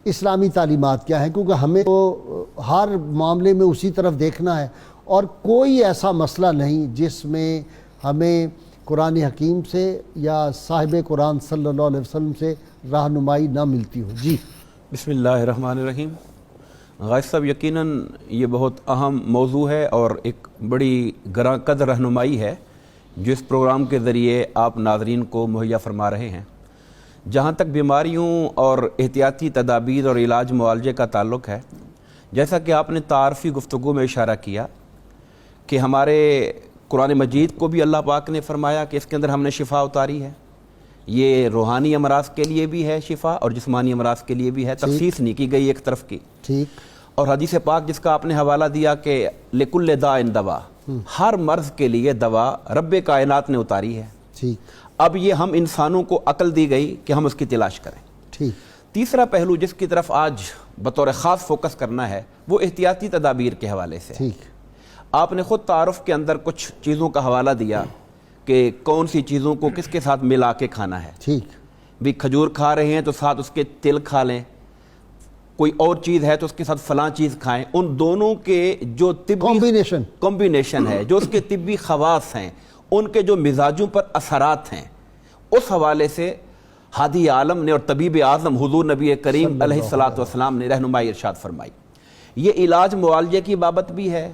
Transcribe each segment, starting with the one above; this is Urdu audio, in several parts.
اسلامی تعلیمات کیا ہیں، کیونکہ ہمیں تو ہر معاملے میں اسی طرف دیکھنا ہے، اور کوئی ایسا مسئلہ نہیں جس میں ہمیں قرآن حکیم سے یا صاحب قرآن صلی اللہ علیہ وسلم سے رہنمائی نہ ملتی ہو۔ جی بسم اللہ الرحمن الرحیم۔ غازی صاحب، یقیناً یہ بہت اہم موضوع ہے اور ایک بڑی گراں قدر رہنمائی ہے جو اس پروگرام کے ذریعے آپ ناظرین کو مہیا فرما رہے ہیں۔ جہاں تک بیماریوں اور احتیاطی تدابیر اور علاج معالجے کا تعلق ہے، جیسا کہ آپ نے تعارفی گفتگو میں اشارہ کیا کہ ہمارے قرآن مجید کو بھی اللہ پاک نے فرمایا کہ اس کے اندر ہم نے شفا اتاری ہے۔ یہ روحانی امراض کے لیے بھی ہے شفا اور جسمانی امراض کے لیے بھی ہے، تخصیص نہیں کی گئی ایک طرف کی۔ ٹھیک۔ اور حدیث پاک جس کا آپ نے حوالہ دیا کہ لکل داء دوا، ہر مرض کے لیے دوا رب کائنات نے اتاری ہے۔ ٹھیک۔ اب یہ ہم انسانوں کو عقل دی گئی کہ ہم اس کی تلاش کریں۔ ٹھیک۔ تیسرا پہلو جس کی طرف آج بطور خاص فوکس کرنا ہے وہ احتیاطی تدابیر کے حوالے سے۔ ٹھیک۔ آپ نے خود تعارف کے اندر کچھ چیزوں کا حوالہ دیا کہ کون سی چیزوں کو کس کے ساتھ ملا کے کھانا ہے۔ ٹھیک۔ بھی کھجور کھا رہے ہیں تو ساتھ اس کے تل کھا لیں، کوئی اور چیز ہے تو اس کے ساتھ فلاں چیز کھائیں۔ ان دونوں کے جو طبی کمبینیشن ہے، جو اس کے طبی خواص ہیں، ان کے جو مزاجوں پر اثرات ہیں، اس حوالے سے ہادی عالم نے اور طبیب اعظم حضور نبی کریم علیہ الصلوۃ والسلام نے رہنمائی ارشاد فرمائی۔ یہ علاج معالجے کی بابت بھی ہے،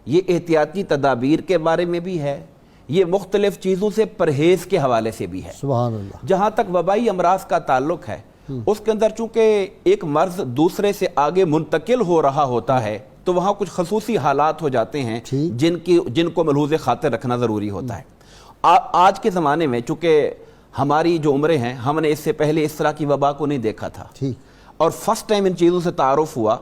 یہ احتیاطی تدابیر کے بارے میں بھی ہے، یہ مختلف چیزوں سے پرہیز کے حوالے سے بھی ہے۔ سبحان اللہ۔ جہاں تک وبائی امراض کا تعلق ہے، اس کے اندر چونکہ ایک مرض دوسرے سے آگے منتقل ہو رہا ہوتا ہے تو وہاں کچھ خصوصی حالات ہو جاتے ہیں جن کو ملحوظ خاطر رکھنا ضروری ہوتا ہے۔ آج کے زمانے میں چونکہ ہماری جو عمریں ہیں، ہم نے اس سے پہلے اس طرح کی وبا کو نہیں دیکھا تھا، اور فرسٹ ٹائم ان چیزوں سے تعارف ہوا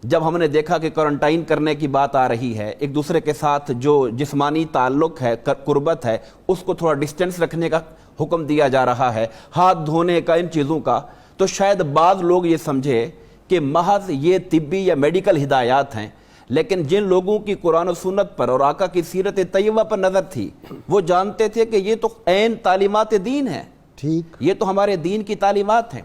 جب ہم نے دیکھا کہ کوارنٹائن کرنے کی بات آ رہی ہے، ایک دوسرے کے ساتھ جو جسمانی تعلق ہے، قربت ہے، اس کو تھوڑا ڈسٹینس رکھنے کا حکم دیا جا رہا ہے، ہاتھ دھونے کا، ان چیزوں کا۔ تو شاید بعض لوگ یہ سمجھے کہ محض یہ طبی یا میڈیکل ہدایات ہیں، لیکن جن لوگوں کی قرآن و سنت پر اور آقا کی سیرت طیبہ پر نظر تھی وہ جانتے تھے کہ یہ تو عین تعلیمات دین ہے، ٹھیک، یہ تو ہمارے دین کی تعلیمات ہیں۔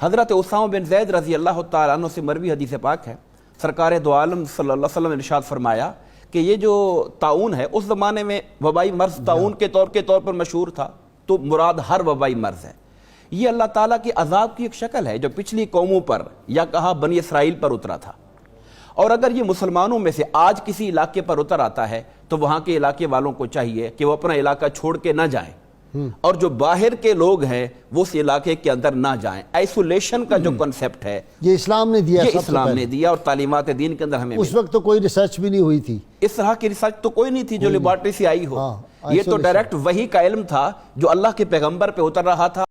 حضرت اسامہ بن زید رضی اللہ تعالیٰ عنہ سے مروی حدیث پاک ہے، سرکار دو عالم صلی اللہ علیہ وسلم نے ارشاد فرمایا کہ یہ جو طاعون ہے، اس زمانے میں وبائی مرض طاعون کے طور پر مشہور تھا، تو مراد ہر وبائی مرض ہے۔ یہ اللہ تعالیٰ کی عذاب کی ایک شکل ہے جو پچھلی قوموں پر یا کہا بنی اسرائیل پر اترا تھا، اور اگر یہ مسلمانوں میں سے آج کسی علاقے پر اتر آتا ہے تو وہاں کے علاقے والوں کو چاہیے کہ وہ اپنا علاقہ چھوڑ کے نہ جائیں، اور جو باہر کے لوگ ہیں وہ اس علاقے کے اندر نہ جائیں۔ ایسولیشن کا جو کنسپٹ ہے یہ اسلام نے دیا، یہ اسلام نے دیا، اور تعلیمات دین کے اندر ہمیں اس وقت تو کوئی ریسرچ بھی نہیں ہوئی تھی، اس طرح کی ریسرچ تو کوئی نہیں تھی جو لیبارٹری سے آئی ہو۔ یہ تو ڈائریکٹ وحی کا علم تھا جو اللہ کے پیغمبر پہ اتر رہا تھا۔